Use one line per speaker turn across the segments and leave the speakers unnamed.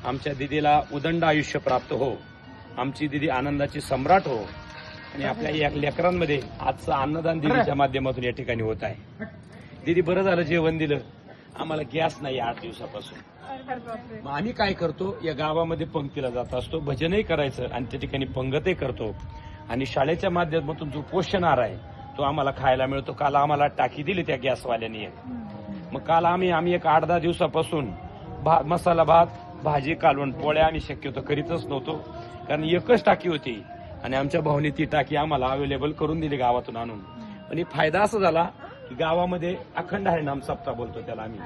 आमच्या दिदीला उदंड आयुष्य प्राप्त हो, आमची दिदी आनंदाची सम्राट हो आणि आपल्या या लेकरांमध्ये आजचं अन्नदान दिदीच्या माध्यमातून या ठिकाणी होत आहे. दिदी बरं झालं जेवण दिलं. आम्हाला गॅस नाही 8 दिवसापासून. मग आम्ही काय करतो, या गावामध्ये पंक्तीला जात असतो, भजनही करायचं आणि त्या ठिकाणी पंगतही करतो आणि शाळेच्या माध्यमातून जो पोषण आहार आहे तो आम्हाला खायला मिळतो. काल आम्हाला टाकी दिली त्या गॅसवाल्याने. मग काल आम्ही एक 8-10 दिवसापासून मसाला भात, भाजी, कालवण, पोळ्या आम्ही शक्यतो करीतच नव्हतो, कारण एकच टाकी होती आणि आमच्या भाऊने ती टाकी आम्हाला अवेलेबल करून दिली गावातून आणून. पण फायदा असा झाला की गावामध्ये अखंड हरिनाम सप्ताह बोलतो त्याला आम्ही,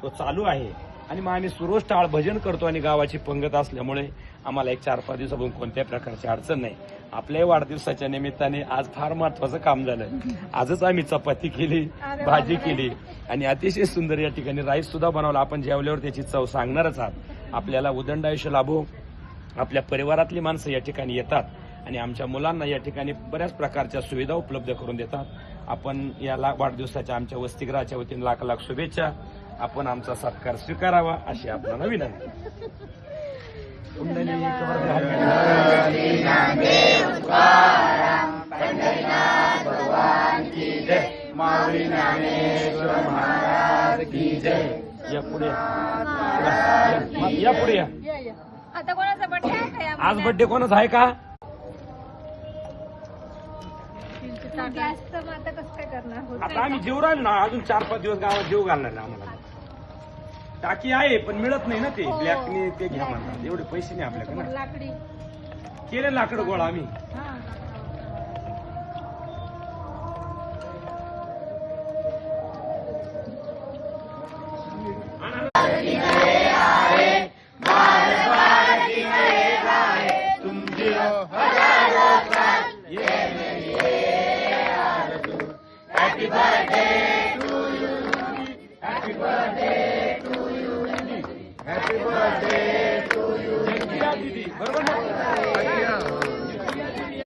तो चालू आहे आणि मग आम्ही सुरोज टाळ भजन करतो आणि गावाची पंगत असल्यामुळे आम्हाला एक 4-5 दिवसापासून कोणत्याही प्रकारची अडचण नाही. आपल्या वाढदिवसाच्या निमित्ताने आज फार महत्वाचं काम झालं. आजच आम्ही चपाती केली, भाजी केली आणि अतिशय सुंदर या ठिकाणी राईस सुद्धा बनवला. आपण जेवल्यावर त्याची चव सांगणारच आहात. आपल्याला उदंड आयुष्य लाभो. आपल्या परिवारातली माणसं या ठिकाणी येतात आणि आमच्या मुलांना या ठिकाणी बऱ्याच प्रकारच्या सुविधा उपलब्ध करून देतात. आपण या वाढदिवसाच्या आमच्या वसतिगृहाच्या वतीने लाख लाख शुभेच्छा. आपण आमचा सत्कार स्वीकारावा अशी आपल्याला विनंती. या पुढे या.
आता कोणाचा बर्थडे आहे?
आज बर्थडे कोणाचा आहे का?
गॅसचं आता कसं काय करणार?
आता आम्ही जेव राहिलो ना, अजून 4-5 दिवस गावात जेव घालणार ना. आम्हाला टाकी आहे पण मिळत नाही ना, ते ब्लॅकने ते घ्या म्हणतात. एवढे पैसे नाही आपल्याकडे ना.
लाकडी
केले लाकडं गोळा आम्ही. Happy birthday to you. Happy birthday to you. Happy birthday to you. बरोबर ना?